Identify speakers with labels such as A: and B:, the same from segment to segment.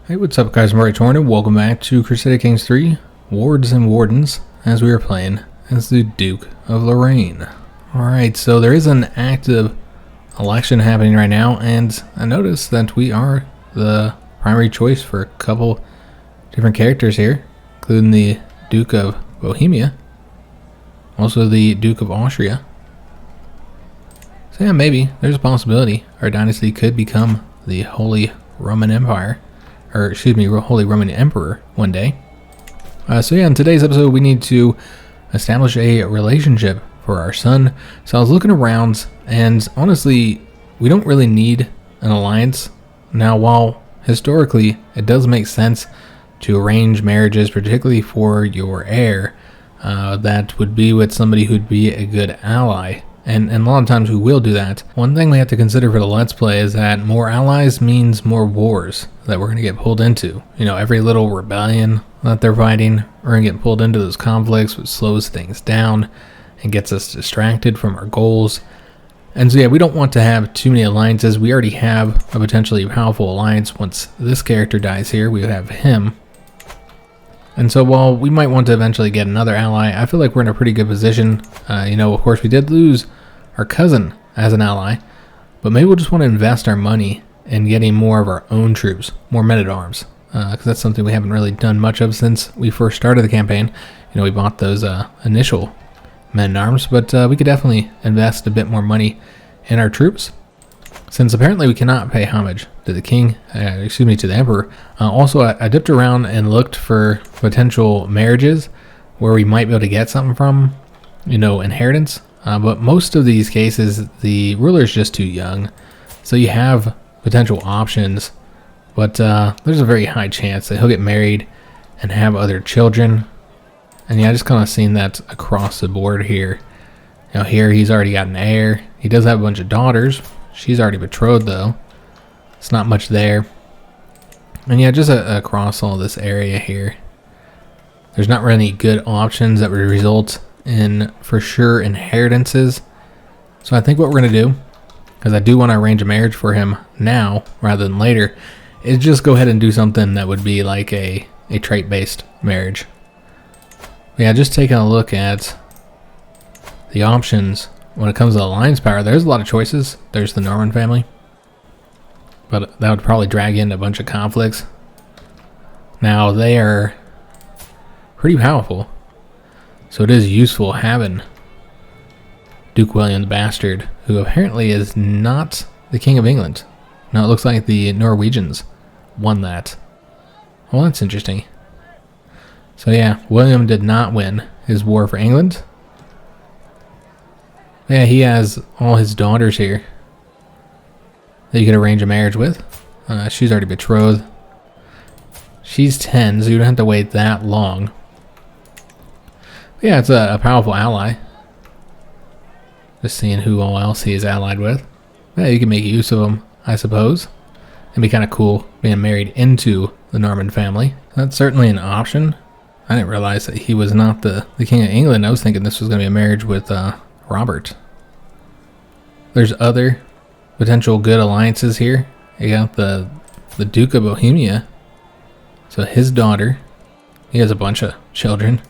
A: Hey, what's up guys, I'm Praetorian. Welcome back to Crusader Kings 3, Wards and Wardens, as we are playing as the Duke of Lorraine. Alright, so there is an active election happening right now, and I noticed that we are the primary choice for a couple different characters here, including the Duke of Bohemia, also the Duke of Austria. So yeah, maybe there's a possibility our dynasty could become the Holy Roman Empire. Or excuse me, Holy Roman Emperor one day. So yeah, in today's episode we need to establish a relationship for our son. So I was looking around, and honestly, we don't really need an alliance. Now, while historically it does make sense to arrange marriages, particularly for your heir, that would be with somebody who'd be a good ally. And a lot of times we will do that. One thing we have to consider for the Let's Play is that more allies means more wars that we're going to get pulled into. You know, every little rebellion that they're fighting, we're going to get pulled into those conflicts, which slows things down and gets us distracted from our goals. And so yeah, we don't want to have too many alliances. We already have a potentially powerful alliance. Once this character dies here, we would have him. And so while we might want to eventually get another ally, I feel like we're in a pretty good position. You know, of course we did lose our cousin as an ally, but maybe we'll just want to invest our money in getting more of our own troops, more men-at-arms, because that's something we haven't really done much of since we first started the campaign. You know, we bought those initial men-at-arms, but we could definitely invest a bit more money in our troops, since apparently we cannot pay homage to the king, to the emperor. Also, I dipped around and looked for potential marriages where we might be able to get something from, you know, inheritance. But most of these cases, the ruler is just too young. So you have potential options, but there's a very high chance that he'll get married and have other children. And yeah, I just kind of seen that across the board here. Now here he's already got an heir. He does have a bunch of daughters. She's already betrothed though. It's not much there. And yeah, just across all this area here, there's not really any good options that would result in, for sure, inheritances. So I think what we're going to do, because I do want to arrange a marriage for him now rather than later, is just go ahead and do something that would be like a trait-based marriage. But yeah, just taking a look at the options when it comes to alliance power, there's a lot of choices. There's the Norman family, but that would probably drag in a bunch of conflicts. Now, they are pretty powerful, so it is useful having Duke William the Bastard, who apparently is not the King of England. Now, it looks like the Norwegians won that. Well, that's interesting. So yeah, William did not win his war for England. Yeah, he has all his daughters here that you could arrange a marriage with. She's already betrothed. She's 10, so you don't have to wait that long. But yeah, it's a powerful ally. Just seeing who all else he is allied with. Yeah, you can make use of him, I suppose. It'd be kind of cool being married into the Norman family. That's certainly an option. I didn't realize that he was not the King of England. I was thinking this was going to be a marriage with Robert. There's other potential good alliances here. You got the Duke of Bohemia. So his daughter, he has a bunch of children.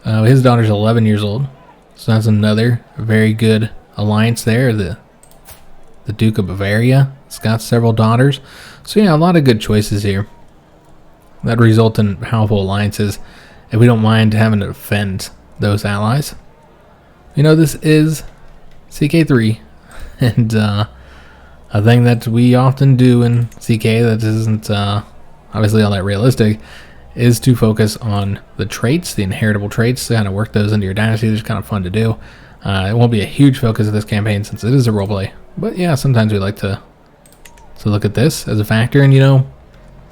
A: His daughter's 11 years old. So that's another very good alliance there. The Duke of Bavaria, it's got several daughters. So yeah, a lot of good choices here that result in powerful alliances, and we don't mind having to defend those allies. You know, this is CK3, and a thing that we often do in CK that isn't obviously all that realistic is to focus on the traits, the inheritable traits, to kind of work those into your dynasty. They're just kind of fun to do. It won't be a huge focus of this campaign since it is a roleplay, but yeah, sometimes we like to look at this as a factor. And you know,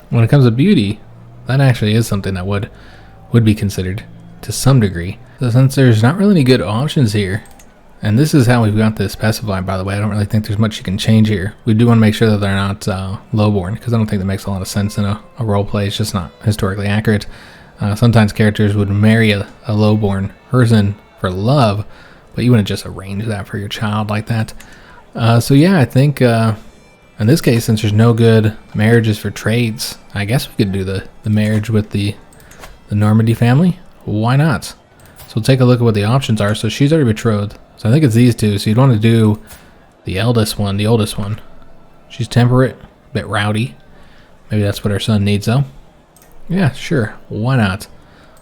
A: when it comes to beauty, that actually is something that would be considered to some degree. So since there's not really any good options here, and this is how we've got this specified, by the way, I don't really think there's much you can change here. We do want to make sure that they're not lowborn, because I don't think that makes a lot of sense in a roleplay. It's just not historically accurate. Sometimes characters would marry a lowborn person for love, but you wouldn't just arrange that for your child like that. So yeah, I think in this case, since there's no good marriages for trades, I guess we could do the marriage with the Normandy family. Why not? So we'll take a look at what the options are. So she's already betrothed. So I think it's these two. So you'd want to do the eldest one, the oldest one. She's temperate, a bit rowdy. Maybe that's what our son needs though. Yeah, sure. Why not?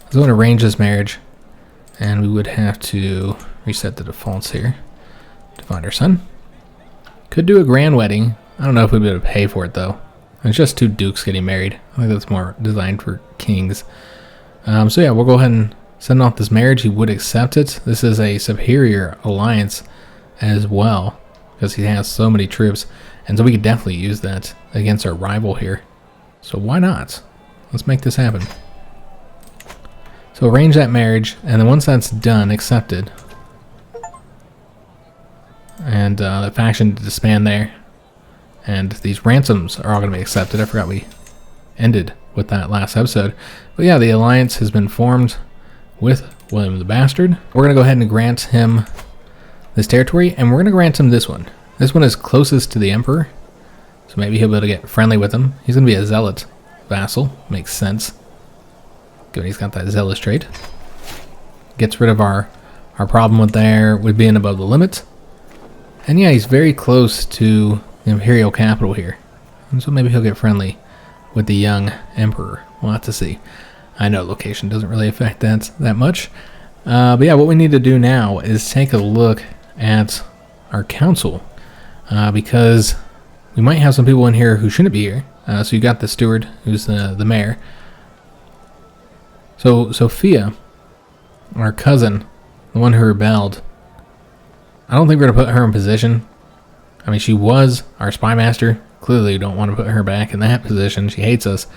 A: Let's go and arrange this marriage. And we would have to reset the defaults here to find our son. Could do a grand wedding. I don't know if we'd be able to pay for it though. It's just two dukes getting married. I think that's more designed for kings. So yeah, we'll go ahead and send off this marriage. He would accept it. This is a superior alliance as well because he has so many troops. And so we could definitely use that against our rival here. So why not? Let's make this happen. So arrange that marriage, and then once that's done, accepted. And the faction to disband there. And these ransoms are all going to be accepted. I forgot we ended with that last episode. But yeah, the alliance has been formed with William the Bastard. We're going to go ahead and grant him this territory, and we're going to grant him this one. This one is closest to the Emperor, so maybe he'll be able to get friendly with him. He's going to be a zealot vassal. Makes sense. Good, he's got that zealous trait. Gets rid of our problem with being above the limit. And yeah, he's very close to the Imperial capital here. And so maybe he'll get friendly with the young Emperor. We'll have to see. I know location doesn't really affect that much. But yeah, what we need to do now is take a look at our council. Because we might have some people in here who shouldn't be here. So you got the steward, who's the mayor. So Sophia, our cousin, the one who rebelled, I don't think we're going to put her in position. I mean, she was our spy master. Clearly, we don't want to put her back in that position. She hates us.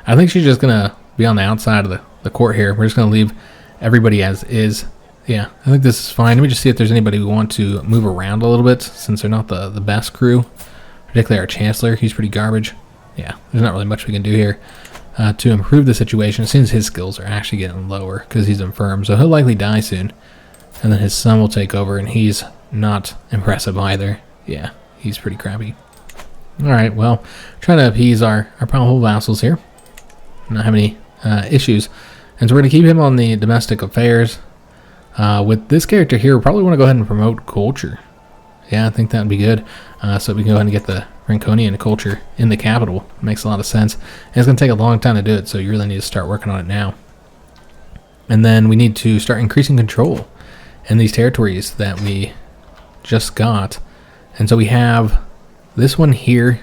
A: I think she's just going to be on the outside of the court here. We're just going to leave everybody as is. Yeah, I think this is fine. Let me just see if there's anybody we want to move around a little bit, since they're not the best crew. Particularly our Chancellor. He's pretty garbage. Yeah, there's not really much we can do here to improve the situation. It seems his skills are actually getting lower because he's infirm, so he'll likely die soon. And then his son will take over, and he's not impressive either. Yeah, he's pretty crappy. Alright, well, trying to appease our powerful vassals here. Not have any issues. And so we're going to keep him on the domestic affairs. With this character here, we probably want to go ahead and promote culture. Yeah, I think that would be good. So we can go ahead and get the Franconian culture in the capital. Makes a lot of sense. And it's going to take a long time to do it, so you really need to start working on it now. And then we need to start increasing control in these territories that we just got. And so we have this one here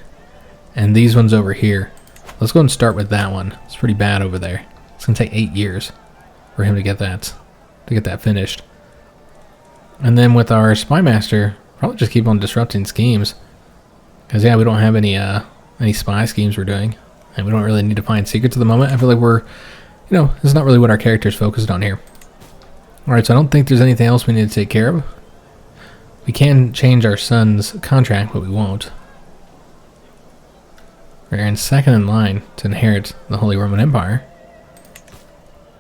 A: and these ones over here. Let's go and start with that one. It's pretty bad over there. It's going to take 8 years for him to get that finished. And then with our spy master, probably just keep on disrupting schemes. Because yeah, we don't have any spy schemes we're doing. And we don't really need to find secrets at the moment. I feel like we're, this is not really what our character's focused on here. Alright, so I don't think there's anything else we need to take care of. We can change our son's contract, but we won't. We're in second in line to inherit the Holy Roman Empire.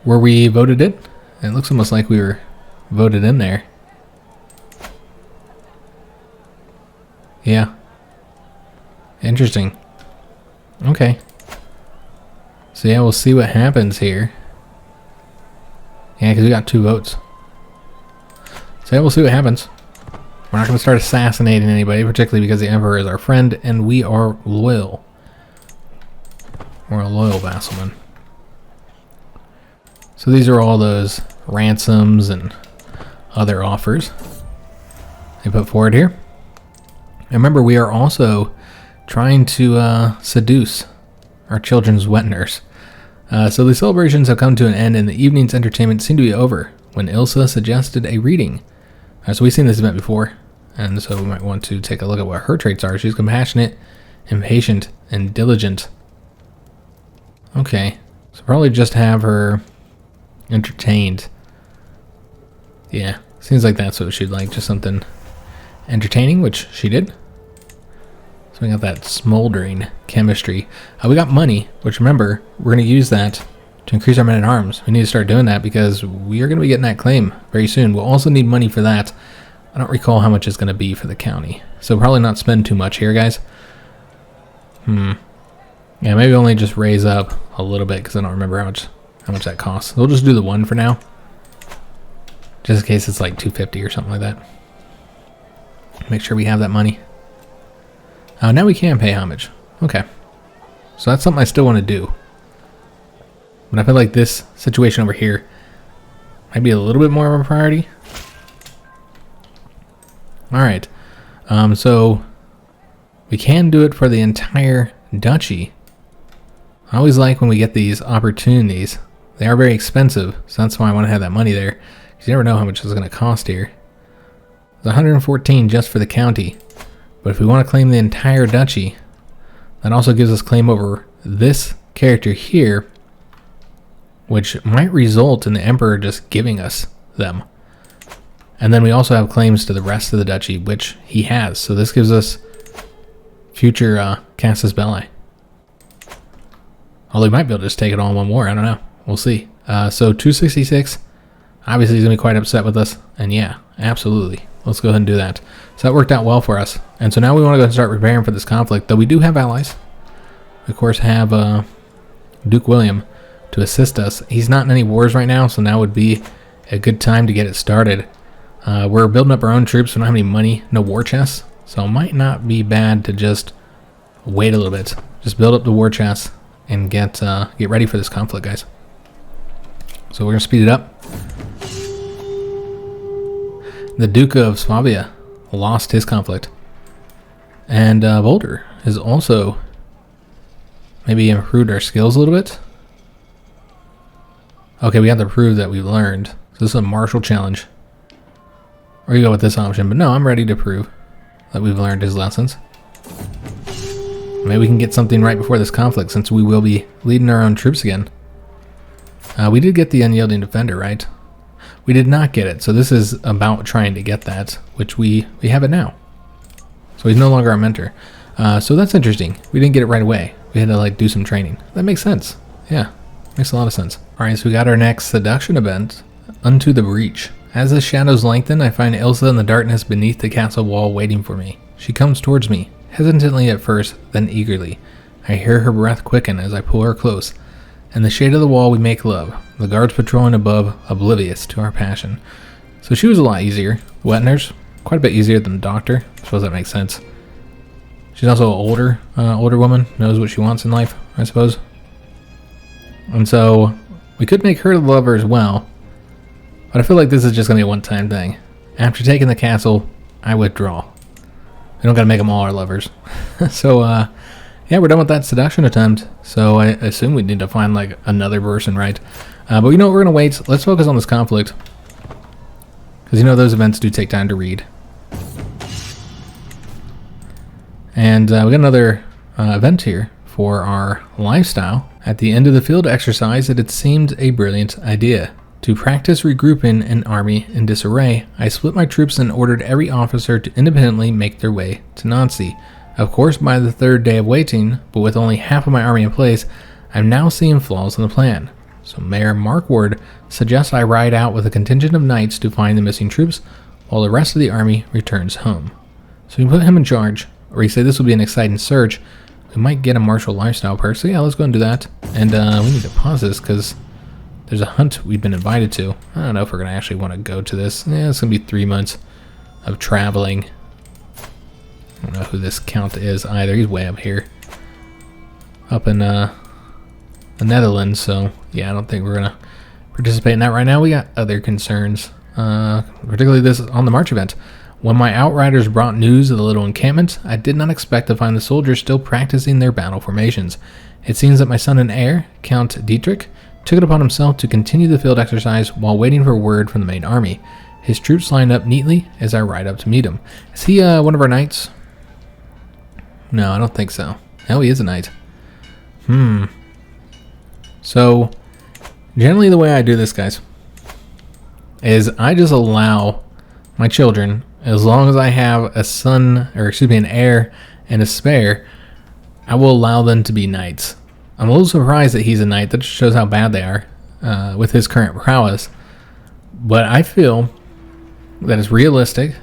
A: Were we voted in? It looks almost like we were voted in there. Yeah. Interesting. Okay. So yeah, we'll see what happens here. Yeah, because we got 2 votes. So yeah, we'll see what happens. We're not going to start assassinating anybody, particularly because the Emperor is our friend, and we are loyal. We're a loyal vassalman. So these are all those ransoms and other offers they put forward here. And remember, we are also trying to seduce our children's wet nurse. So the celebrations have come to an end, and the evening's entertainment seemed to be over when Ilsa suggested a reading. So we've seen this event before, and so we might want to take a look at what her traits are. She's compassionate, impatient, and diligent. Okay, so probably just have her entertained. Yeah, seems like that's what she'd like, just something entertaining, which she did. So we got that smoldering chemistry. We got money, which remember, we're going to use that to increase our men-at-arms. We need to start doing that because we are going to be getting that claim very soon. We'll also need money for that. I don't recall how much it's going to be for the county. So probably not spend too much here, guys. Yeah, maybe only just raise up a little bit because I don't remember how much that costs. We'll just do the 1 for now, just in case it's like 250 or something like that. Make sure we have that money. Now we can pay homage. Okay, so that's something I still want to do, but I feel like this situation over here might be a little bit more of a priority. All right, so we can do it for the entire duchy. I always like when we get these opportunities. They are very expensive, so that's why I want to have that money there, because you never know how much it's going to cost here. It's 114 just for the county, but if we want to claim the entire duchy, that also gives us claim over this character here, which might result in the emperor just giving us them. And then we also have claims to the rest of the duchy, which he has. So this gives us future casus belli. Although we might be able to just take it all in one war. I don't know. We'll see. So 266. Obviously he's going to be quite upset with us. And yeah, absolutely. Let's go ahead and do that. So that worked out well for us. And so now we want to go and start preparing for this conflict. Though we do have allies. We of course have Duke William to assist us. He's not in any wars right now, so now would be a good time to get it started. We're building up our own troops. We don't have any money, no war chests. So it might not be bad to just wait a little bit. Just build up the war chests and get ready for this conflict, guys. So we're going to speed it up. The Duke of Swabia lost his conflict. And Boulder has also maybe improved our skills a little bit. Okay, we have to prove that we learned. So this is a martial challenge. Or you go with this option, but no, I'm ready to prove that we've learned his lessons. Maybe we can get something right before this conflict, since we will be leading our own troops again. We did get the unyielding defender, right? We did not get it, so this is about trying to get that, which we have it now. So he's no longer our mentor. So that's interesting. We didn't get it right away. We had to like do some training. That makes sense. Yeah, makes a lot of sense. All right, so we got our next seduction event, Unto the Breach. As the shadows lengthen, I find Ilsa in the darkness beneath the castle wall waiting for me. She comes towards me, hesitantly at first, then eagerly. I hear her breath quicken as I pull her close. In the shade of the wall we make love, the guards patrolling above, oblivious to our passion. So she was a lot easier. Wetner's quite a bit easier than the doctor. I suppose that makes sense. She's also an older woman, knows what she wants in life, I suppose. And so we could make her the lover as well. But I feel like this is just going to be a one-time thing. After taking the castle, I withdraw. We don't got to make them all our lovers. So, yeah, we're done with that seduction attempt. So I assume we need to find, like, another person, right? But you know what? We're going to wait. Let's focus on this conflict. Because, you know, those events do take time to read. And we got another event here for our lifestyle. At the end of the field exercise, it had seemed a brilliant idea. To practice regrouping an army in disarray, I split my troops and ordered every officer to independently make their way to Nancy. Of course, by the third day of waiting, but with only half of my army in place, I'm now seeing flaws in the plan. So Mayor Markward suggests I ride out with a contingent of knights to find the missing troops, while the rest of the army returns home. So we put him in charge, or you say this will be an exciting search. We might get a martial lifestyle perk, so yeah, let's go and do that. And we need to pause this, because there's a hunt we've been invited to. I don't know if we're going to actually want to go to this. Yeah, it's going to be 3 months of traveling. I don't know who this count is either. He's way up here. Up in the Netherlands, so yeah, I don't think we're going to participate in that right now. We got other concerns, particularly this on the March event. When my outriders brought news of the little encampment, I did not expect to find the soldiers still practicing their battle formations. It seems that my son and heir, Count Dietrich, took it upon himself to continue the field exercise while waiting for word from the main army. His troops lined up neatly as I ride up to meet him. Is he one of our knights? No, I don't think so. No, he is a knight. So, generally the way I do this, guys, is I just allow my children, as long as I have a son, or excuse me, an heir and a spare, I will allow them to be knights. I'm a little surprised that he's a knight. That just shows how bad they are with his current prowess. But I feel that it's realistic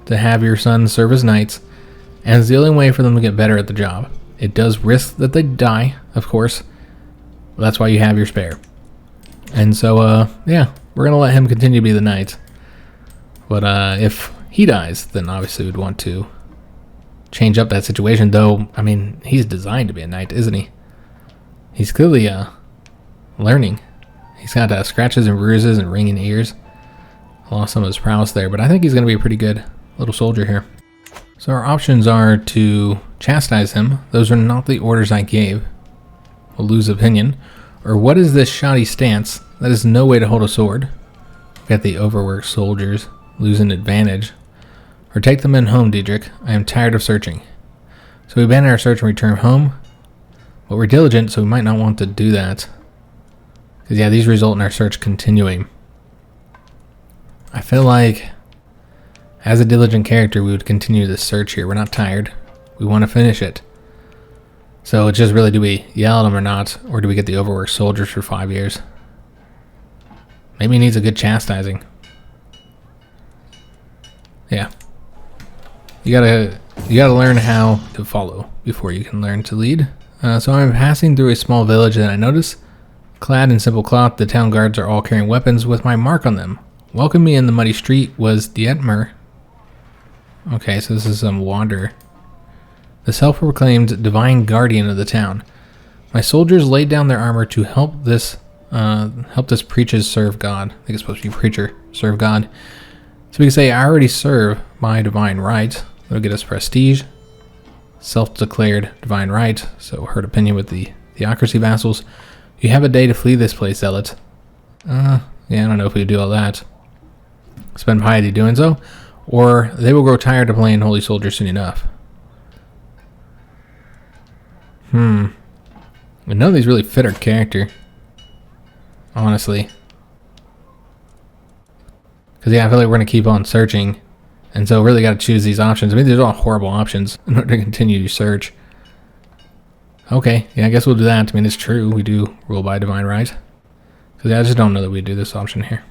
A: to have your son serve as knights, and it's the only way for them to get better at the job. It does risk that they die, of course. That's why you have your spare. And so, yeah, we're going to let him continue to be the knight. But if he dies, then obviously we'd want to change up that situation. Though, I mean, he's designed to be a knight, isn't he? He's clearly learning. He's got scratches and bruises and ringing ears. Lost some of his prowess there, but I think he's going to be a pretty good little soldier here. So our options are to chastise him. Those are not the orders I gave. We'll lose opinion. Or what is this shoddy stance? That is no way to hold a sword. Got the overworked soldiers. Lose an advantage. Or take the men home, Diedrich. I am tired of searching. So we abandon our search and return home. But we're diligent, so we might not want to do that. Because yeah, these result in our search continuing. I feel like as a diligent character, we would continue this search here. We're not tired. We want to finish it. So it's just really, do we yell at them or not? Or do we get the overworked soldiers for 5 years? Maybe he needs a good chastising. Yeah. You gotta learn how to follow before you can learn to lead. So I'm passing through a small village and I notice, clad in simple cloth, the town guards are all carrying weapons with my mark on them. Welcome me in the muddy street was Dietmar. Okay, so this is some wanderer. The self-proclaimed divine guardian of the town. My soldiers laid down their armor to help this preaches serve God. I think it's supposed to be preacher, serve God. So we can say, I already serve by divine right. That'll get us prestige. Self-declared divine right. So herd opinion with the theocracy vassals. You have a day to flee this place, zealot. Yeah, I don't know if we do all that. Spend piety doing so. Or they will grow tired of playing holy soldier soon enough. None of these really fit our character. Honestly. Because yeah, I feel like we're going to keep on searching. And so really got to choose these options. I mean, these are all horrible options in order to continue to search. Okay, yeah, I guess we'll do that. I mean, it's true. We do rule by divine right. Because yeah, I just don't know that we do this option here.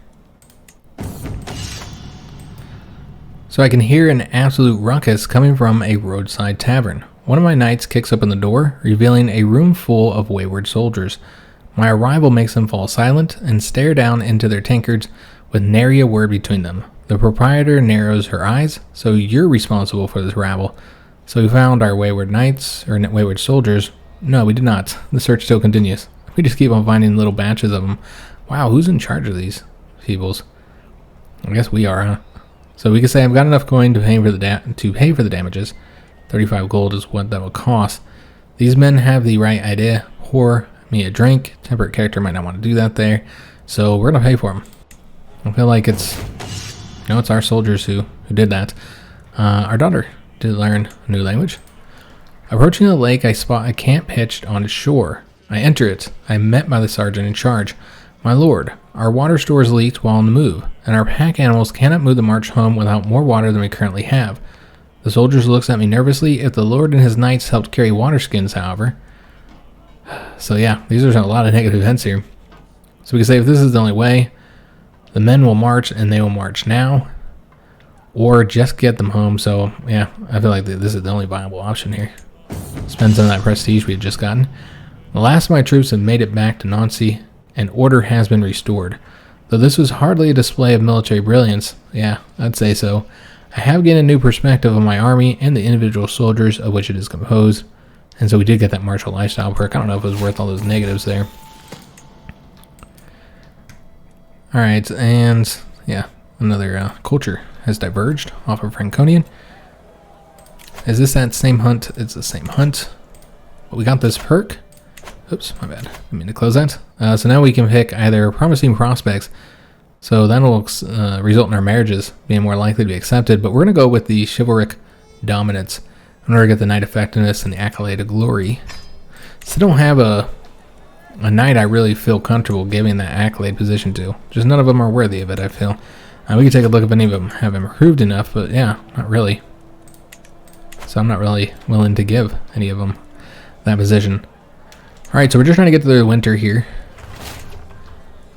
A: So I can hear an absolute ruckus coming from a roadside tavern. One of my knights kicks open the door, revealing a room full of wayward soldiers. My arrival makes them fall silent and stare down into their tankards with nary a word between them. The proprietor narrows her eyes. So you're responsible for this rabble. So we found our wayward knights, or wayward soldiers. No, we did not. The search still continues. We just keep on finding little batches of them. Wow, who's in charge of these peoples? I guess we are, huh? So we can say I've got enough coin to pay for the damages. 35 gold is what that will cost. These men have the right idea. Pour me a drink. Temperate character might not want to do that there. So we're going to pay for them. I feel like it's our soldiers who did that. Our daughter did learn a new language. Approaching the lake, I spot a camp pitched on its shore. I enter it. I am met by the sergeant in charge. My lord, our water stores leaked while on the move, and our pack animals cannot move the march home without more water than we currently have. The soldiers looks at me nervously. If the lord and his knights helped carry water skins, however. So yeah, these are a lot of negative events here. So we can say if this is the only way, the men will march and they will march now. Or just get them home. So yeah, I feel like this is the only viable option here. Spend some of that prestige we had just gotten. The last of my troops have made it back to Nancy, and order has been restored. Though this was hardly a display of military brilliance, yeah, I'd say so, I have gained a new perspective of my army and the individual soldiers of which it is composed. And so we did get that martial lifestyle perk. I don't know if it was worth all those negatives there. Alright, and yeah, another culture has diverged off of Franconian. Is this that same hunt? It's the same hunt. But we got this perk. Oops, my bad. I mean to close that. So now we can pick either promising prospects. So that'll result in our marriages being more likely to be accepted. But we're going to go with the chivalric dominance in order to get the knight effectiveness and the accolade of glory. So I don't have a knight I really feel comfortable giving that accolade position to. Just none of them are worthy of it, I feel. We can take a look if any of them have improved enough, but yeah, not really. So I'm not really willing to give any of them that position. Alright, so we're just trying to get through the winter here.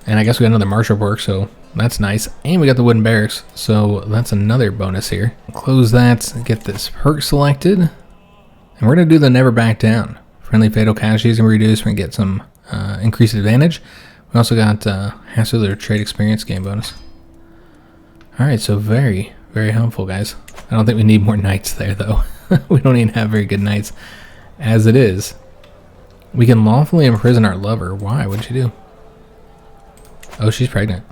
A: And I guess we got another martial perk, so that's nice. And we got the wooden barracks, so that's another bonus here. Close that, get this perk selected. And we're going to do the never back down. Friendly fatal casualties and reduce. We're going to get some increased advantage. We also got hassle their trade experience game bonus. Alright, so very, very helpful, guys. I don't think we need more knights there, though. We don't even have very good knights as it is. We can lawfully imprison our lover. Why? What'd you do? Oh, she's pregnant.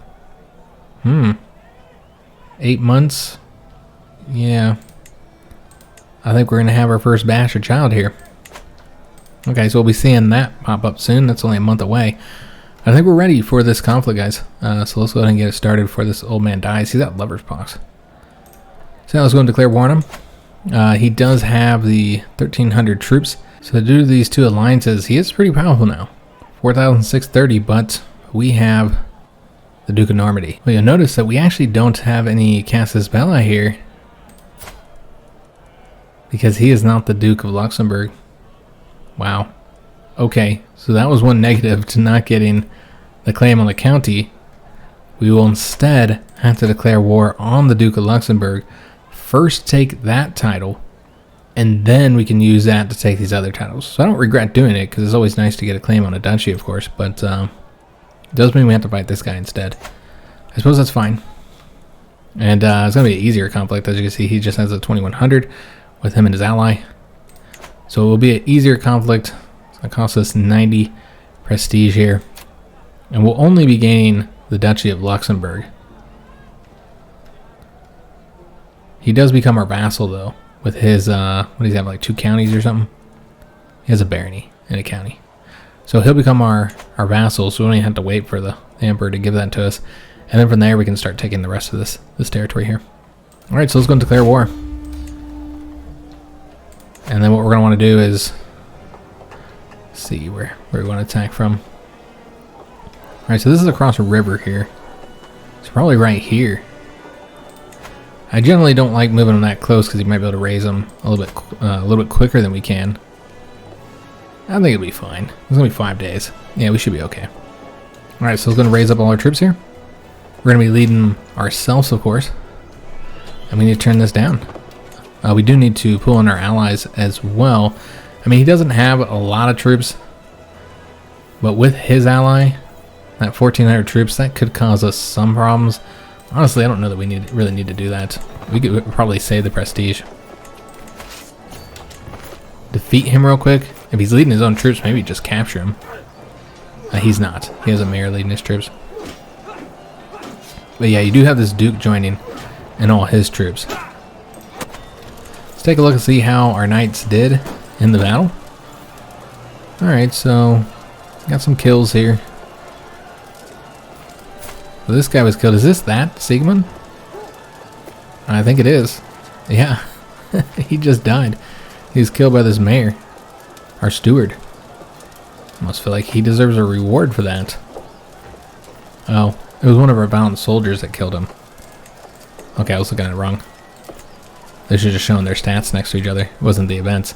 A: 8 months? Yeah. I think we're going to have our first bastard child here. Okay, so we'll be seeing that pop up soon. That's only a month away. I think we're ready for this conflict, guys. So let's go ahead and get it started before this old man dies. He's got lover's pox. So now let's go and declare war on him. He does have the 1,300 troops. So due to these two alliances, he is pretty powerful now. 4,630, but we have the Duke of Normandy. Well, you'll notice that we actually don't have any Casus Belli here, because he is not the Duke of Luxembourg. Wow. Okay, so that was one negative to not getting the claim on the county. We will instead have to declare war on the Duke of Luxembourg. First take that title, and then we can use that to take these other titles. So I don't regret doing it, because it's always nice to get a claim on a duchy, of course, but it does mean we have to fight this guy instead. I suppose that's fine. And it's going to be an easier conflict. As you can see, he just has a 2,100 with him and his ally. So it will be an easier conflict. It's going to cost us 90 prestige here. And we'll only be gaining the Duchy of Luxembourg. He does become our vassal, though, with his, what does he have, like 2 counties or something? He has a barony and a county. So he'll become our vassal, so we don't even have to wait for the emperor to give that to us. And then from there, we can start taking the rest of this territory here. All right, so let's go and declare war. And then what we're going to want to do is see where we want to attack from. All right, so this is across a river here. It's probably right here. I generally don't like moving them that close because you might be able to raise them a little bit quicker than we can. I think it'll be fine. It's going to be 5 days. Yeah, we should be okay. All right, so we're going to raise up all our troops here. We're going to be leading ourselves, of course. And we need to turn this down. We do need to pull in our allies as well. I mean, he doesn't have a lot of troops. But with his ally, that 1,400 troops, that could cause us some problems. Honestly, I don't know that we really need to do that. We could probably save the prestige. Defeat him real quick. If he's leading his own troops, maybe just capture him. He's not. He has a mayor leading his troops. But yeah, you do have this Duke joining and all his troops. Let's take a look and see how our knights did in the battle. Alright, so got some kills here. So this guy was killed. Is this that Siegmund? I think it is. Yeah. He just died. He was killed by this mayor. Our steward. Almost feel like he deserves a reward for that. Oh, it was one of our valiant soldiers that killed him. Okay, I was looking at it wrong. They should have just shown their stats next to each other. It wasn't the events.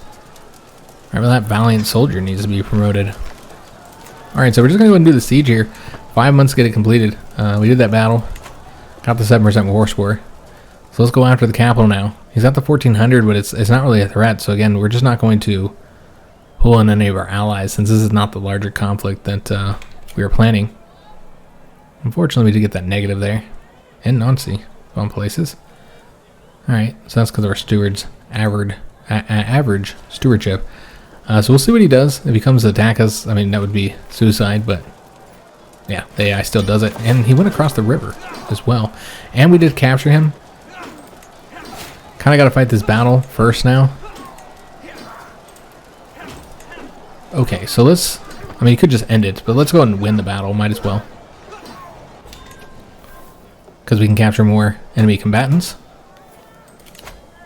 A: Alright, well, that valiant soldier needs to be promoted. Alright, so we're just going to go and do the siege here. 5 months to get it completed. We did that battle. Got the 7% war score. So let's go after the capital now. He's got the 1,400, but it's not really a threat. So again, we're just not going to pull in any of our allies, since this is not the larger conflict that we were planning. Unfortunately, we did get that negative there. And Nancy, fun places. Alright, so that's because of our steward's average stewardship. So we'll see what he does. If he comes to attack us, I mean, that would be suicide, but yeah, the AI still does it. And he went across the river as well. And we did capture him. Kind of got to fight this battle first now. Okay, so let's, I mean, you could just end it, but let's go ahead and win the battle, might as well. Because we can capture more enemy combatants.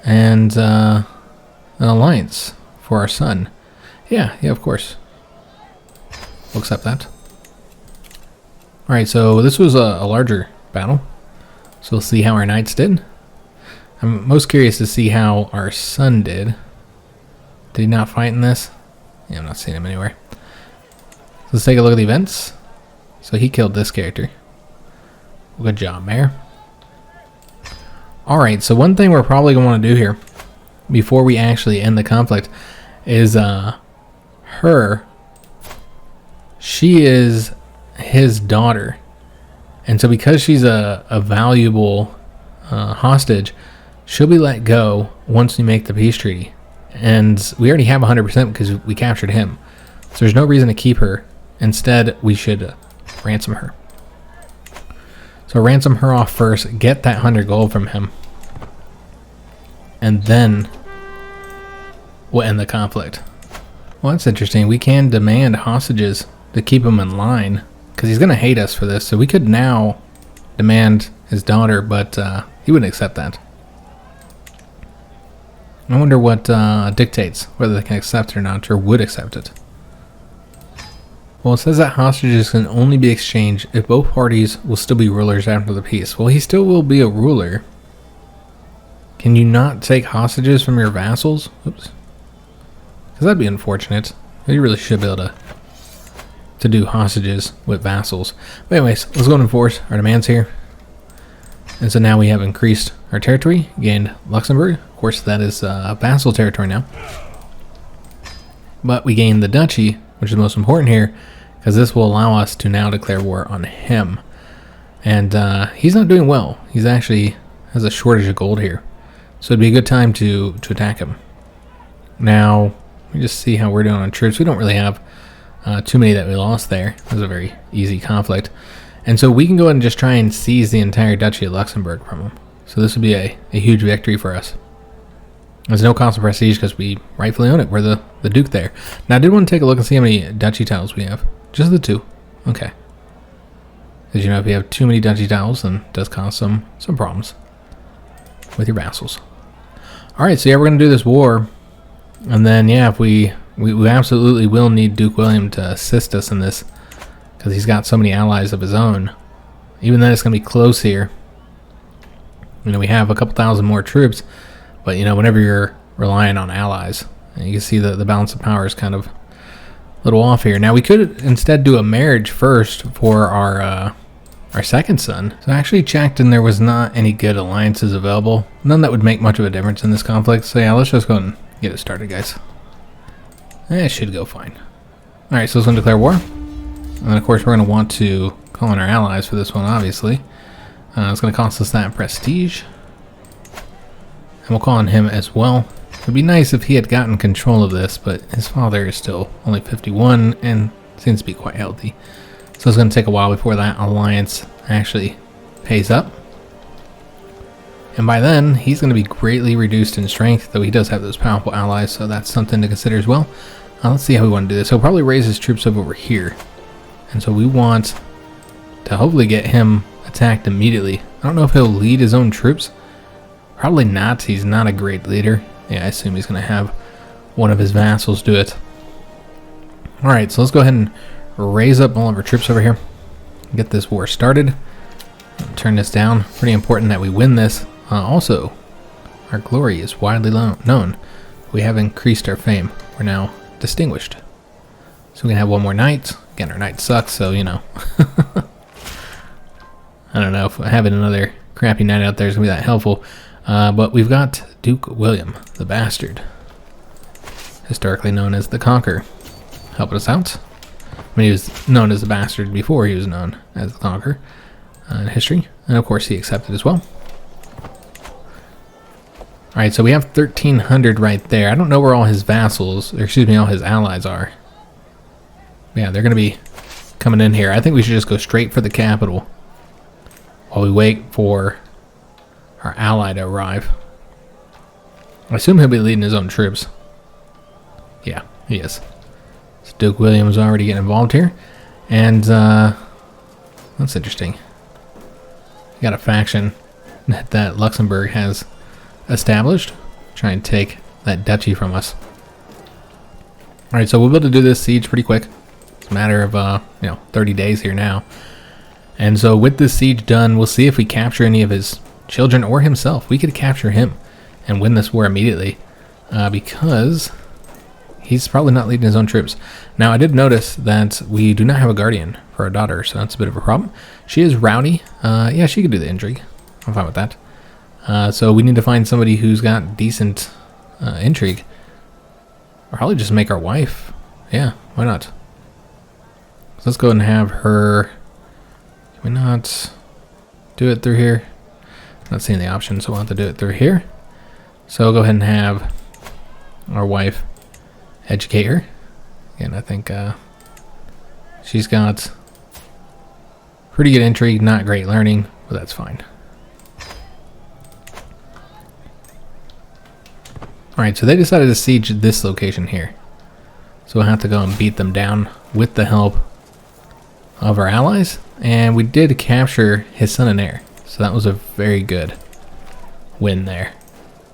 A: And an alliance for our son. Yeah, of course. We'll accept that. Alright, so this was a larger battle. So we'll see how our knights did. I'm most curious to see how our son did. Did he not fight in this? Yeah, I'm not seeing him anywhere. So let's take a look at the events. So he killed this character. Good job, Mayor. Alright, so one thing we're probably going to want to do here before we actually end the conflict is she is his daughter, and so because she's a valuable hostage, she'll be let go once we make the peace treaty, and we already have 100% because we captured him, so there's no reason to keep her. Instead, we should ransom her. So ransom her off first, get that 100 gold from him, and then we'll end the conflict. Well, that's interesting. We can demand hostages to keep him in line, because he's going to hate us for this. So we could now demand his daughter, but he wouldn't accept that. I wonder what dictates whether they can accept it or not, or would accept it. Well, it says that hostages can only be exchanged if both parties will still be rulers after the peace. Well, he still will be a ruler. Can you not take hostages from your vassals? Oops. Because that'd be unfortunate. You really should be able to do hostages with vassals. But anyways, let's go and enforce our demands here. And so now we have increased our territory, gained Luxembourg. Of course, that is vassal territory now. But we gained the duchy, which is most important here, because this will allow us to now declare war on him. And he's not doing well. He's actually has a shortage of gold here. So it'd be a good time to attack him. Now, let me just see how we're doing on troops. We don't really have too many that we lost there. It was a very easy conflict. And so we can go ahead and just try and seize the entire Duchy of Luxembourg from him. So this would be a huge victory for us. There's no cost of prestige because we rightfully own it. We're the Duke there. Now I did want to take a look and see how many duchy titles we have. Just the 2. Okay. Because you know, if you have too many duchy titles, then it does cause some problems with your vassals. Alright, so yeah, we're going to do this war. And then, yeah, if we absolutely will need Duke William to assist us in this, because he's got so many allies of his own. Even then, it's going to be close here. You know, we have a couple thousand more troops, but, you know, whenever you're relying on allies, you can see the balance of power is kind of a little off here. Now, we could instead do a marriage first for our second son. So I actually checked, and there was not any good alliances available. None that would make much of a difference in this conflict. So, yeah, let's just go and get it started, guys. It should go fine. Alright, so let's go and declare war. And then, of course, we're going to want to call in our allies for this one, obviously. It's going to cost us that prestige. And we'll call on him as well. It would be nice if he had gotten control of this, but his father is still only 51 and seems to be quite healthy. So it's going to take a while before that alliance actually pays up. And by then, he's going to be greatly reduced in strength, though he does have those powerful allies, so that's something to consider as well. Let's see how we want to do this. He'll probably raise his troops up over here. And so we want to hopefully get him attacked immediately. I don't know if he'll lead his own troops. Probably not. He's not a great leader. Yeah, I assume he's going to have one of his vassals do it. Alright, so let's go ahead and raise up all of our troops over here. Get this war started. Turn this down. Pretty important that we win this. Also, our glory is widely known. We have increased our fame. We're now distinguished. So we can have one more night. Again, our night sucks, so, you know. I don't know if having another crappy night out there is going to be that helpful. But we've got Duke William, the Bastard. Historically known as the Conqueror. Helping us out. I mean, he was known as the Bastard before he was known as the Conqueror in history. And of course, he accepted as well. Alright, so we have 1,300 right there. I don't know where all his vassals, or excuse me, all his allies are. Yeah, they're going to be coming in here. I think we should just go straight for the capital while we wait for our ally to arrive. I assume he'll be leading his own troops. Yeah, he is. So Duke William is already getting involved here. And, that's interesting. You got a faction that Luxembourg has established. Try and take that duchy from us. Alright, so we'll be able to do this siege pretty quick. It's a matter of, 30 days here now. And so with this siege done, we'll see if we capture any of his children or himself. We could capture him and win this war immediately. Because he's probably not leading his own troops. Now, I did notice that we do not have a guardian for our daughter, so that's a bit of a problem. She is rowdy. Yeah, she could do the intrigue. I'm fine with that. So we need to find somebody who's got decent intrigue. Or probably just make our wife. Yeah, why not? So let's go ahead and have her. Can we not do it through here? Not seeing the option, so we'll have to do it through here. So we'll go ahead and have our wife educate her. Again, I think she's got pretty good intrigue, not great learning, but that's fine. Alright, so they decided to siege this location here. So we'll have to go and beat them down with the help of our allies. And we did capture his son and heir. So that was a very good win there.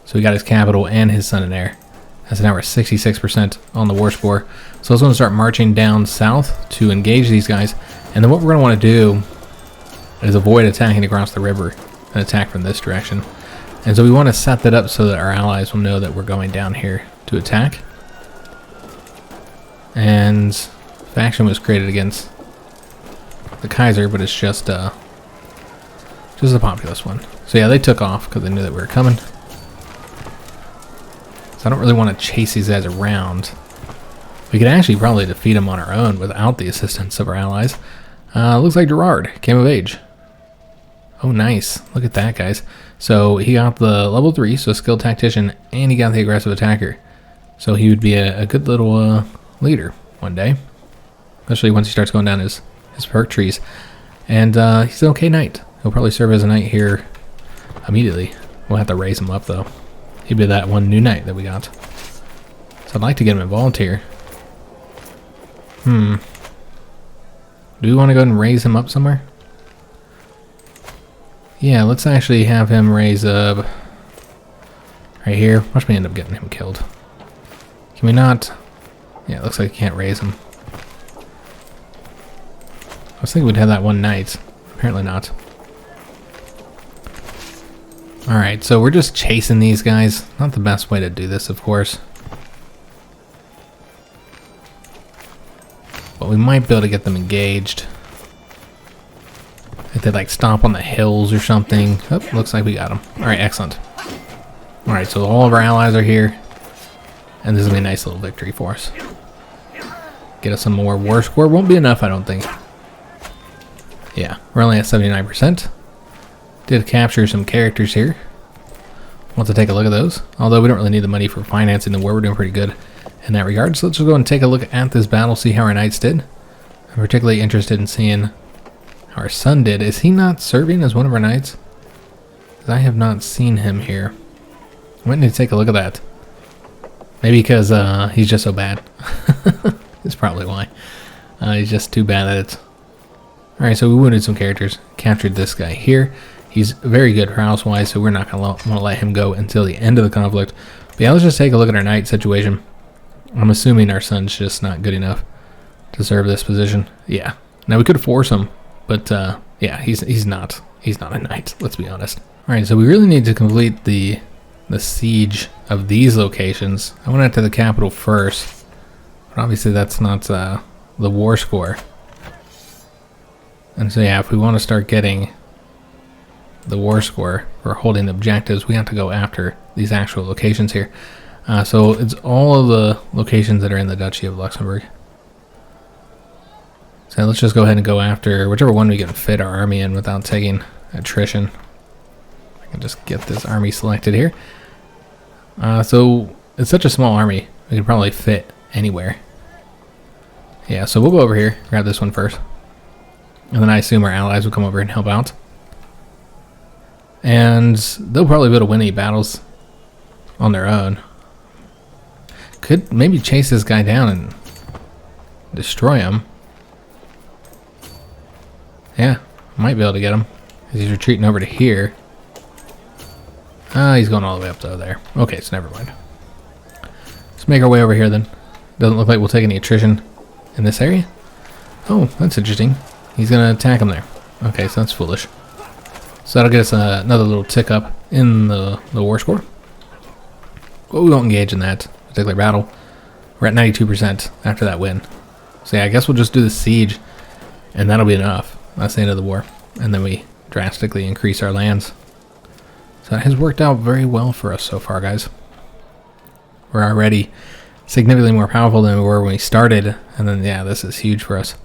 A: So we got his capital and his son and heir. That's now we're 66% on the war score. So let's going to start marching down south to engage these guys. And then what we're going to want to do is avoid attacking across the river and attack from this direction. And so we want to set that up so that our allies will know that we're going down here to attack. And faction was created against the Kaiser, but it's just a populist one. So yeah, they took off because they knew that we were coming. So I don't really want to chase these guys around. We could actually probably defeat them on our own without the assistance of our allies. Looks like Gerard came of age. Oh, nice. Look at that, guys. So he got the level 3, so skilled tactician, and he got the aggressive attacker. So he would be a good little leader one day. Especially once he starts going down his perk trees. And he's an okay knight. He'll probably serve as a knight here immediately. We'll have to raise him up, though. He'd be that one new knight that we got. So I'd like to get him involved here. Do we want to go ahead and raise him up somewhere? Yeah, let's actually have him raise up right here. Watch me end up getting him killed. Can we not? Yeah, it looks like we can't raise him. I was thinking we'd have that one knight. Apparently not. Alright, so we're just chasing these guys. Not the best way to do this, of course. But we might be able to get them engaged. If they like stomp on the hills or something. Oh, looks like we got them. Alright, excellent. Alright, so all of our allies are here. And this is gonna be a nice little victory for us. Get us some more war score. Won't be enough, I don't think. Yeah, we're only at 79%. Did capture some characters here. Want to take a look at those. Although we don't really need the money for financing the war. We're doing pretty good in that regard. So let's just go and take a look at this battle, see how our knights did. I'm particularly interested in seeing how our son did. Is he not serving as one of our knights? Because I have not seen him here. I might need to take a look at that. Maybe because he's just so bad. That's probably why. He's just too bad at it. Alright, so we wounded some characters. Captured this guy here. He's very good house-wise, so we're not going to want to let him go until the end of the conflict. But yeah, let's just take a look at our knight situation. I'm assuming our son's just not good enough to serve this position. Yeah. Now we could force him, but yeah, he's not a knight, let's be honest. Alright, so we really need to complete the siege of these locations. I went out to the capital first, but obviously that's not the war score. And so yeah, if we want to start getting the war score for holding objectives, we have to go after these actual locations here. So it's all of the locations that are in the Duchy of Luxembourg. So let's just go ahead and go after whichever one we can fit our army in without taking attrition. I can just get this army selected here. So it's such a small army, we can probably fit anywhere. Yeah, so we'll go over here, grab this one first. And then I assume our allies will come over and help out. And they'll probably be able to win any battles on their own. Could maybe chase this guy down and destroy him. Yeah, might be able to get him. He's retreating over to here. He's going all the way up to there. Okay, so never mind. Let's make our way over here then. Doesn't look like we'll take any attrition in this area. Oh, that's interesting. He's going to attack him there. Okay, so that's foolish. So that'll get us another little tick up in the war score. But we won't engage in that particular battle. We're at 92% after that win. So yeah, I guess we'll just do the siege, and that'll be enough. That's the end of the war. And then we drastically increase our lands. So that has worked out very well for us so far, guys. We're already significantly more powerful than we were when we started. And then, yeah, this is huge for us.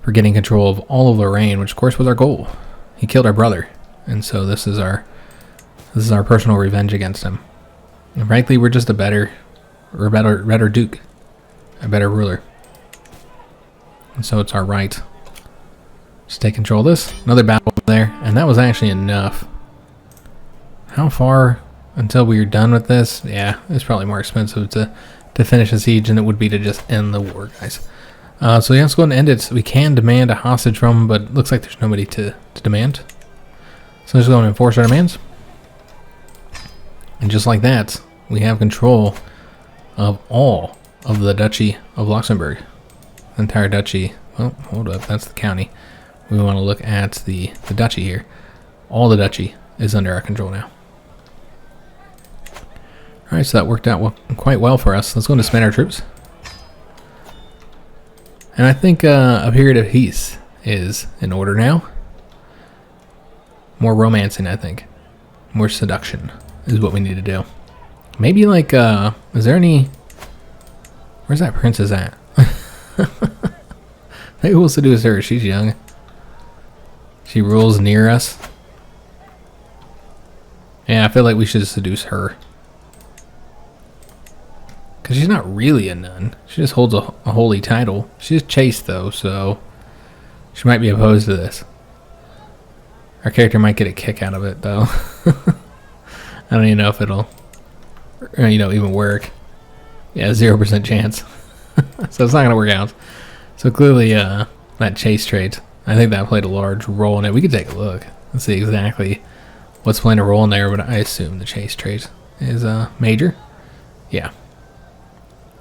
A: For getting control of all of Lorraine, which of course was our goal. He killed our brother. And so this is our personal revenge against him. And frankly, we're just a better duke. A better ruler. And so it's our right. Just take control of this. Another battle there. And that was actually enough. How far until we are done with this? Yeah, it's probably more expensive to finish a siege than it would be to just end the war, guys. So yeah, let's go ahead and end it. We can demand a hostage from him, but it looks like there's nobody to demand. So let's go and enforce our demands. And just like that, we have control of all of the Duchy of Luxembourg. The entire duchy. Well, hold up, that's the county. We want to look at the duchy here. All the duchy is under our control now. Alright, so that worked out quite well for us. Let's go and disband our troops. And I think a period of peace is in order now. More romancing, I think. More seduction is what we need to do. Maybe like, is there any... Where's that princess at? Maybe we'll seduce her. She's young. She rules near us. Yeah, I feel like we should seduce her. Because she's not really a nun. She just holds a holy title. She's chaste, though, so she might be opposed to this. Our character might get a kick out of it, though. I don't even know if it'll, even work. Yeah, 0% chance. So it's not going to work out. So clearly, that chaste trait, I think that played a large role in it. We could take a look and see exactly what's playing a role in there, but I assume the chaste trait is major. Yeah.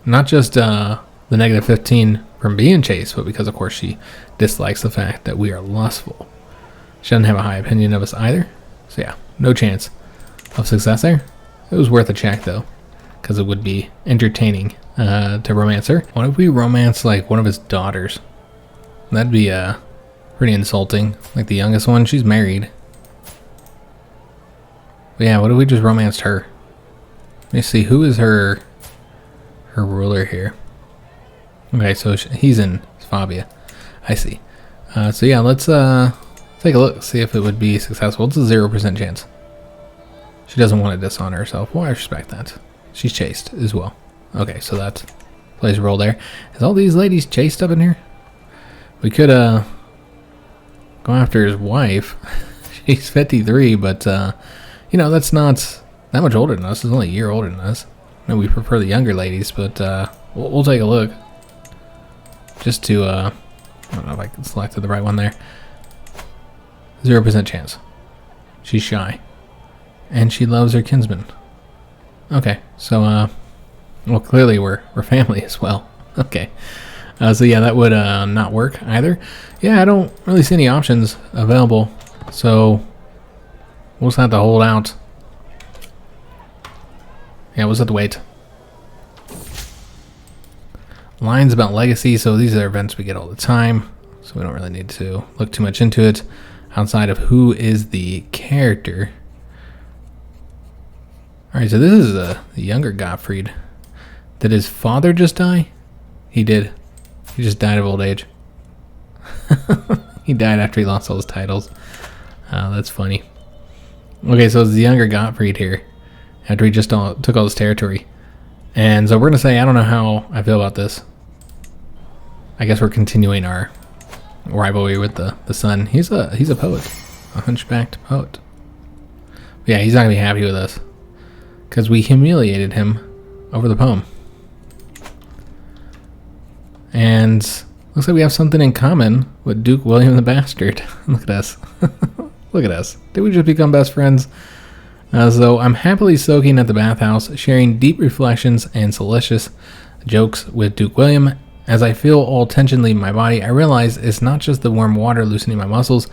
A: Not just the negative 15 from being chaste, but because, of course, she dislikes the fact that we are lustful. She doesn't have a high opinion of us either. So, yeah, no chance of success there. It was worth a check, though, because it would be entertaining to romance her. What if we romance, like, one of his daughters? That'd be pretty insulting. Like, the youngest one, she's married. But, yeah, what if we just romanced her? Let me see, who is her ruler here? Okay, so he's in Swabia. I see. So yeah, let's take a look, see if it would be successful. It's a 0% chance. She doesn't want to dishonor herself. Well, I respect that. She's chaste as well. Okay, so that plays a role there. Is all these ladies chaste up in here? We could go after his wife. She's 53, but that's not that much older than us. It's only a year older than us. No, we prefer the younger ladies, but we'll take a look. Just to, I don't know if I can select the right one there. 0% chance. She's shy. And she loves her kinsman. Okay, so, well, clearly we're family as well. Okay. So yeah, that would not work either. Yeah, I don't really see any options available. So, we'll just have to hold out. Yeah, we'll just have to wait. Lines about legacy, so these are events we get all the time, so we don't really need to look too much into it outside of who is the character. Alright, so this is the younger Gottfried. Did his father just die? He did. He just died of old age. He died after he lost all his titles. That's funny. Okay, so it's the younger Gottfried here. After he just took all this territory. And so we're going to say, I don't know how I feel about this. I guess we're continuing our rivalry with the son. He's a poet. A hunchbacked poet. But yeah, he's not going to be happy with us. Because we humiliated him over the poem. And looks like we have something in common with Duke William the Bastard. Look at us. Look at us. Did we just become best friends? So I'm happily soaking at the bathhouse, sharing deep reflections and salacious jokes with Duke William. As I feel all tension leave my body, I realize it's not just the warm water loosening my muscles.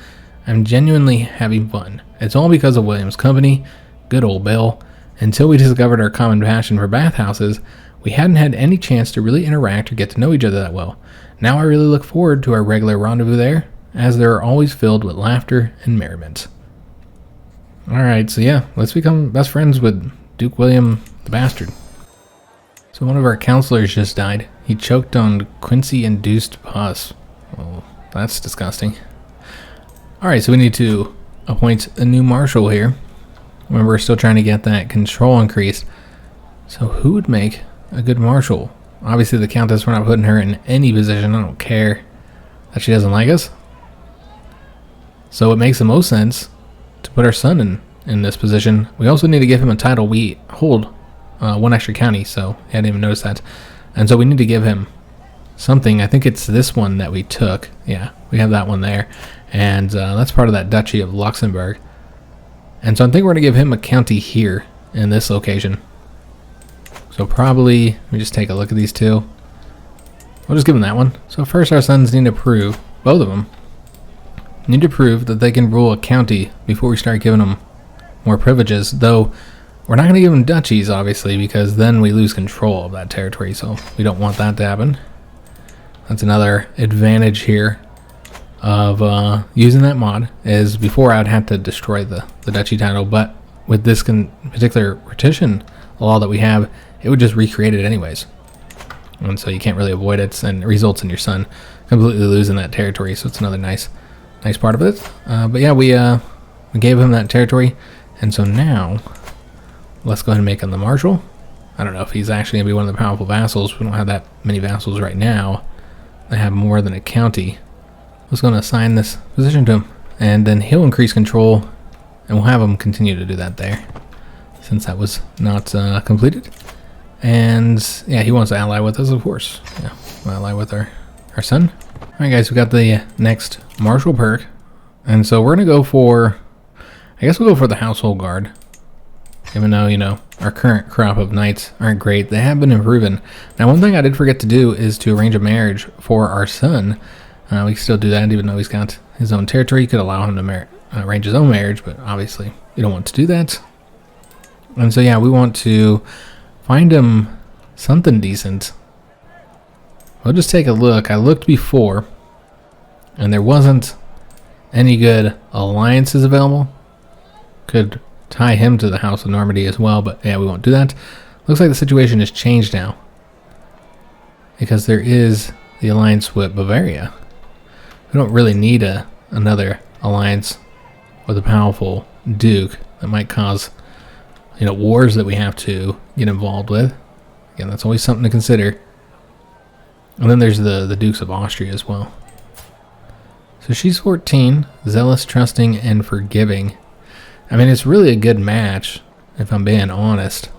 A: I'm genuinely having fun. It's all because of William's company. Good old Bill. Until we discovered our common passion for bathhouses, we hadn't had any chance to really interact or get to know each other that well. Now I really look forward to our regular rendezvous there, as they are always filled with laughter and merriment. Alright, so yeah, let's become best friends with Duke William the Bastard. So So one of our counselors just died. He choked on Quincy-induced pus. Oh, that's disgusting. Alright, so we need to appoint a new marshal here. Remember, we're still trying to get that control increased. So who would make a good marshal? Obviously the countess, we're not putting her in any position. I don't care that she doesn't like us. So it makes the most sense to put our son in this position. We also need to give him a title. We hold one extra county, so I didn't even notice that. And so we need to give him something. I think it's this one that we took. Yeah, we have that one there. And that's part of that Duchy of Luxembourg. And so I think we're going to give him a county here in this location. So probably, let me just take a look at these two. We'll just give him that one. So first our sons need to prove, both of them, need to prove that they can rule a county before we start giving them more privileges. Though we're not going to give them duchies, obviously, because then we lose control of that territory. So we don't want that to happen. That's another advantage here of using that mod, is before I'd have to destroy the duchy title, but with this particular partition law that we have, it would just recreate it anyways. And so you can't really avoid it, and it results in your son completely losing that territory. So it's another nice part of it. But yeah, we gave him that territory, and so now let's go ahead and make him the marshal. I don't know if he's actually going to be one of the powerful vassals. We don't have that many vassals right now. They have more than a county. Let's go and assign this position to him, and then he'll increase control, and we'll have him continue to do that there, since that was not completed. And yeah, he wants to ally with us, of course. Yeah, we'll ally with our son. Alright guys, we got the next martial perk, and so we're gonna go for, I guess we'll go for the household guard. Even though, you know, our current crop of knights aren't great, they have been improving. Now one thing I did forget to do is to arrange a marriage for our son. We can still do that even though he's got his own territory. You could allow him to arrange his own marriage, but obviously you don't want to do that. And so yeah, we want to find him something decent. We'll just take a look. I looked before, and there wasn't any good alliances available. Could tie him to the House of Normandy as well, but yeah, we won't do that. Looks like the situation has changed now, because there is the alliance with Bavaria. We don't really need another alliance with a powerful duke that might cause, you know, wars that we have to get involved with. Again, that's always something to consider. And then there's the Dukes of Austria as well. So she's 14, zealous, trusting, and forgiving. I mean, it's really a good match, if I'm being honest.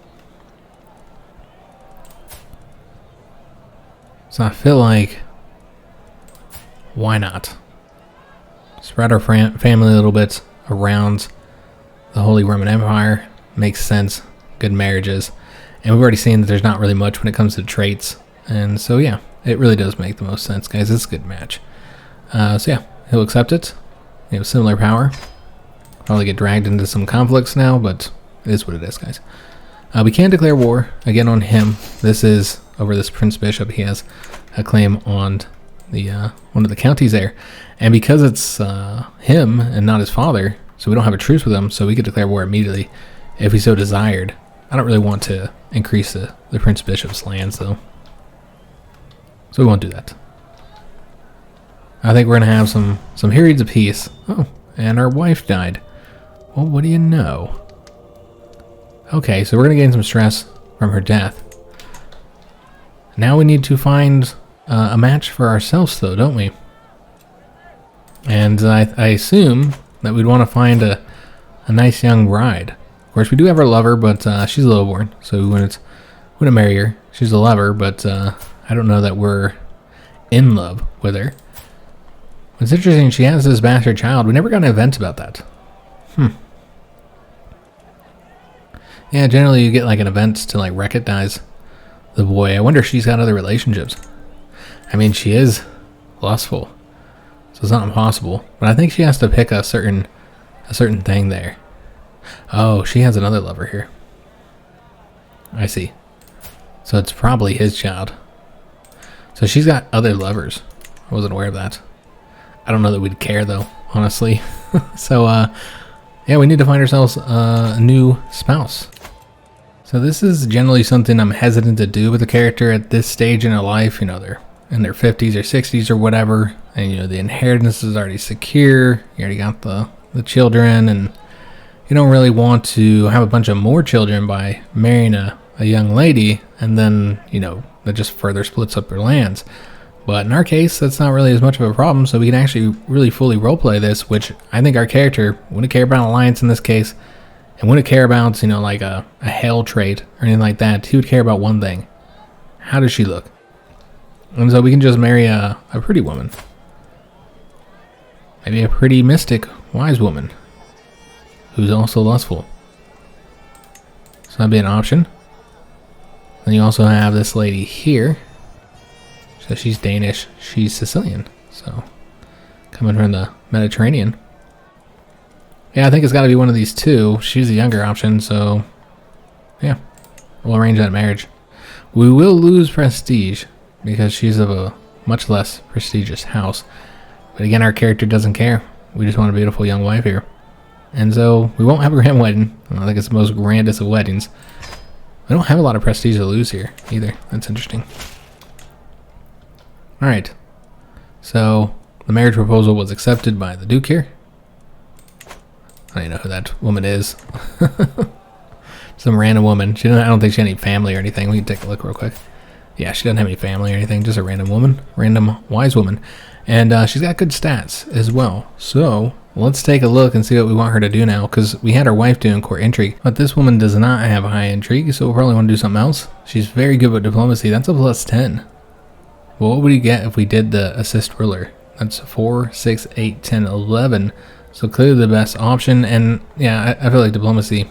A: So I feel like, why not? Spread our family a little bit around the Holy Roman Empire. Makes sense. Good marriages. And we've already seen that there's not really much when it comes to traits. And so yeah, it really does make the most sense, guys. It's a good match. So yeah, he'll accept it. We have similar power. Probably get dragged into some conflicts now, but it is what it is, guys. We can declare war again on him. This is over this Prince Bishop. He has a claim on the one of the counties there, and because it's him and not his father, so we don't have a truce with him, so we could declare war immediately if we so desired. I don't really want to increase the Prince Bishop's lands though, so we won't do that. I think we're gonna have some periods of peace. Oh, and our wife died. Well, what do you know? Okay, so we're gonna gain some stress from her death. Now we need to find a match for ourselves, though, don't we? And I assume that we'd want to find a nice young bride. Of course, we do have our lover, but she's a lowborn, so we wouldn't marry her. She's a lover, but I don't know that we're in love with her. It's interesting, she has this bastard child. We never got an event about that. Yeah, generally you get like an event to like recognize the boy. I wonder if she's got other relationships. I mean, she is lustful, so it's not impossible. But I think she has to pick a certain thing there. Oh, she has another lover here. I see. So it's probably his child. So she's got other lovers. I wasn't aware of that. I don't know that we'd care though, honestly. So yeah, we need to find ourselves a new spouse. So this is generally something I'm hesitant to do with a character at this stage in their life. You know, they're in their 50s or 60s or whatever, and you know the inheritance is already secure. You already got the children, and you don't really want to have a bunch of more children by marrying a young lady, and then, you know, that just further splits up your lands. But in our case, that's not really as much of a problem, so we can actually really fully roleplay this, which I think our character wouldn't care about alliance in this case, and wouldn't care about, you know, like a hell trait or anything like that. He would care about one thing. How does she look? And so we can just marry a pretty woman. Maybe a pretty mystic, wise woman who's also lustful. So that'd be an option. Then you also have this lady here. So she's Danish, she's Sicilian. So coming from the Mediterranean. Yeah, I think it's got to be one of these two. She's the younger option, so yeah, we'll arrange that marriage. We will lose prestige because she's of a much less prestigious house. But again, our character doesn't care. We just want a beautiful young wife here. And so we won't have a grand wedding. I don't think it's the most grandest of weddings. We don't have a lot of prestige to lose here either. That's interesting. Alright. So the marriage proposal was accepted by the Duke here. I don't even know who that woman is. Some random woman. I don't think she had any family or anything. We can take a look real quick. Yeah, she doesn't have any family or anything. Just a random woman. Random wise woman. And she's got good stats as well. So let's take a look and see what we want her to do now. Because we had our wife doing court intrigue. But this woman does not have high intrigue. So we'll probably want to do something else. She's very good with diplomacy. That's a +10. Well, what would we get if we did the assist ruler? That's 4, 6, 8, 10, 11. So clearly the best option, and yeah, I feel like diplomacy,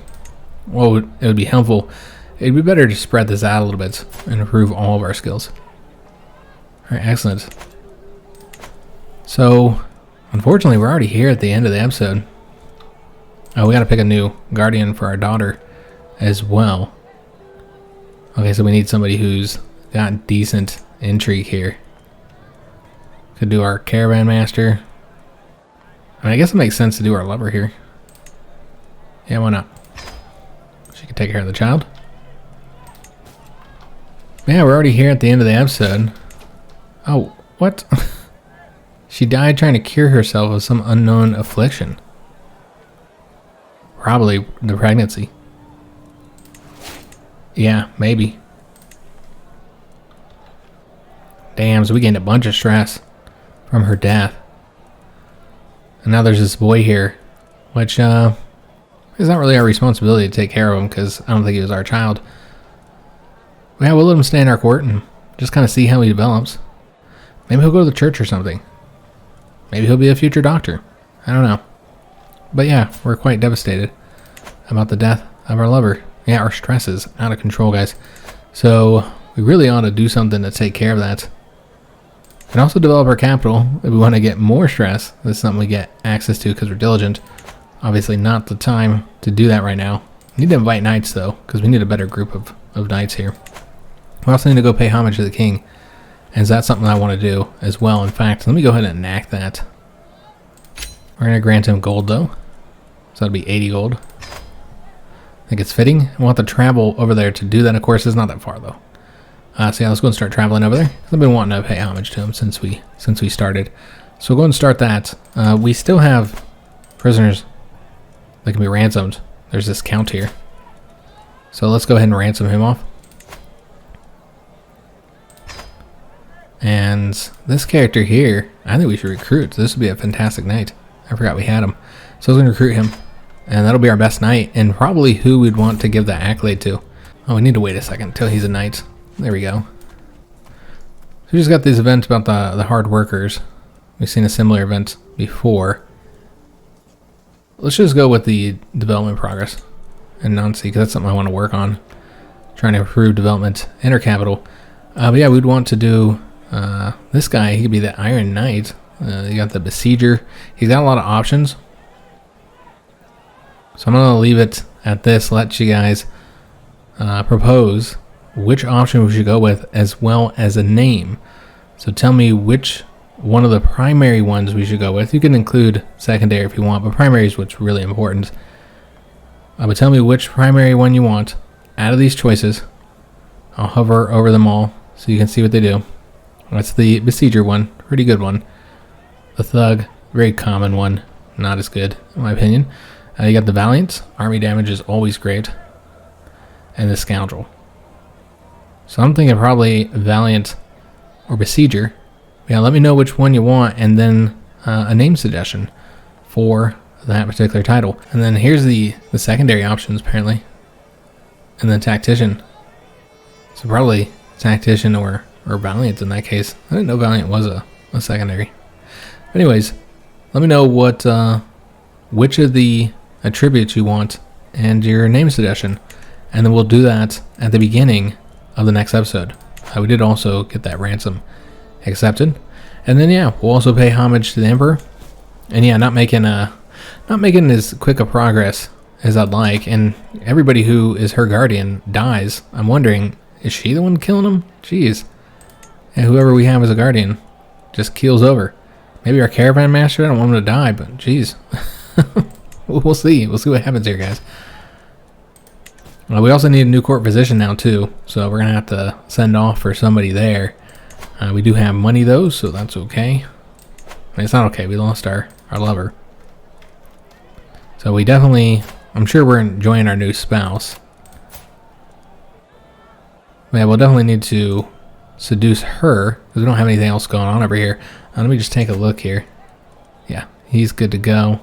A: well, it would be helpful. It'd be better to spread this out a little bit and improve all of our skills. Alright, excellent. So, unfortunately, we're already here at the end of the episode. Oh, we gotta pick a new guardian for our daughter as well. Okay, so we need somebody who's got decent intrigue here. Could do our caravan master. I mean, I guess it makes sense to do our lover here. Yeah, why not? She could take care of the child. Yeah, we're already here at the end of the episode. Oh, what? She died trying to cure herself of some unknown affliction. Probably the pregnancy. Yeah, maybe. Damn, so we gained a bunch of stress from her death. And now there's this boy here, which is not really our responsibility to take care of him because I don't think he was our child. Yeah, we'll let him stay in our court and just kind of see how he develops. Maybe he'll go to the church or something. Maybe he'll be a future doctor. I don't know. But yeah, we're quite devastated about the death of our lover. Yeah, our stress is out of control, guys. So we really ought to do something to take care of that. And also develop our capital if we want to get more stress. That's something we get access to because we're diligent. Obviously not the time to do that right now. We need to invite knights though, because we need a better group of knights here. We also need to go pay homage to the king. And that's something I want to do as well. In fact, let me go ahead and enact that. We're going to grant him gold though. So that'll be 80 gold. I think it's fitting. I want to travel over there to do that. Of course, it's not that far though. So yeah, let's go and start traveling over there. I've been wanting to pay homage to him since we started. So we'll go and start that. We still have prisoners that can be ransomed. There's this count here. So let's go ahead and ransom him off. And this character here, I think we should recruit. This would be a fantastic knight. I forgot we had him. So I was going to recruit him. And that'll be our best knight. And probably who we'd want to give that accolade to. Oh, we need to wait a second until he's a knight. There we go. So we just got this event about the hard workers. We've seen a similar event before. Let's just go with the development progress and non-C, because that's something I want to work on. Trying to improve development in our capital. But yeah, we'd want to do this guy. He could be the Iron Knight. You got the Besieger. He's got a lot of options. So I'm going to leave it at this. Let you guys propose which option we should go with, as well as a name. So tell me which one of the primary ones we should go with. You can include secondary if you want, but primary is what's really important. But tell me which primary one you want out of these choices, I'll hover over them all so you can see what they do. That's the Besieger one, pretty good one. The Thug, very common one, not as good in my opinion. You got the Valiant, army damage is always great. And the Scoundrel. So I'm thinking probably Valiant or Besieger. Yeah, let me know which one you want, and then a name suggestion for that particular title. And then here's the secondary options apparently. And then Tactician. So probably Tactician or Valiant in that case. I didn't know Valiant was a secondary. But anyways, let me know what which of the attributes you want and your name suggestion. And then we'll do that at the beginning of the next episode. We did also get that ransom accepted. And then yeah, we'll also pay homage to the Emperor. And yeah, not making as quick a progress as I'd like. And everybody who is her guardian dies. I'm wondering, is she the one killing him? Jeez. And whoever we have as a guardian just keels over. Maybe our caravan master, I don't want him to die, but jeez. We'll see. We'll see what happens here, guys. We also need a new court physician now, too. So we're going to have to send off for somebody there. We do have money, though, so that's okay. I mean, it's not okay. We lost our lover. So we definitely... I'm sure we're enjoying our new spouse. Yeah, we'll definitely need to seduce her, because we don't have anything else going on over here. Let me just take a look here. Yeah, he's good to go.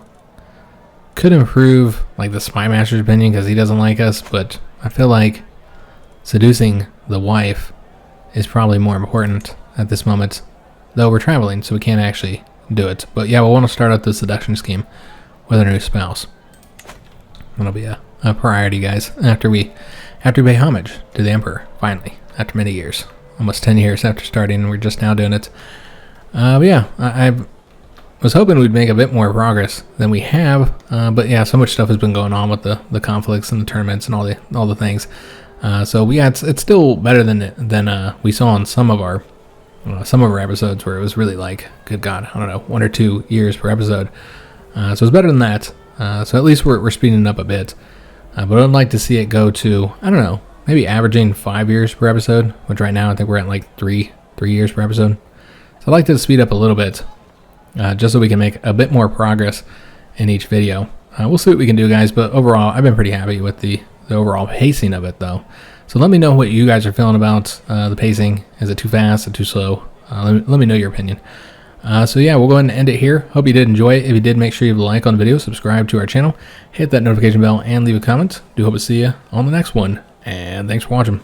A: Could improve like the Spy Master's opinion because he doesn't like us, but I feel like seducing the wife is probably more important at this moment. Though we're traveling, so we can't actually do it. But yeah, we'll want to start out the seduction scheme with our new spouse. That'll be a priority, guys, after we pay homage to the Emperor, finally, after many years. Almost 10 years after starting, and we're just now doing it. But yeah, I was hoping we'd make a bit more progress than we have, but yeah, so much stuff has been going on with the conflicts and the tournaments and all the things. So yeah, it's still better than we saw in some of our episodes where it was really like, good God, I don't know, 1 or 2 years per episode. So it's better than that. So at least we're speeding it up a bit. But I'd like to see it go to, I don't know, maybe averaging 5 years per episode, which right now I think we're at like 3 years per episode. So I'd like to speed up a little bit, just so we can make a bit more progress in each video. We'll see what we can do, guys, but overall, I've been pretty happy with the overall pacing of it, though. So let me know what you guys are feeling about the pacing. Is it too fast or too slow? Let me know your opinion. So yeah, we'll go ahead and end it here. Hope you did enjoy it. If you did, make sure you leave a like on the video, subscribe to our channel, hit that notification bell, and leave a comment. Do hope to see you on the next one, and thanks for watching.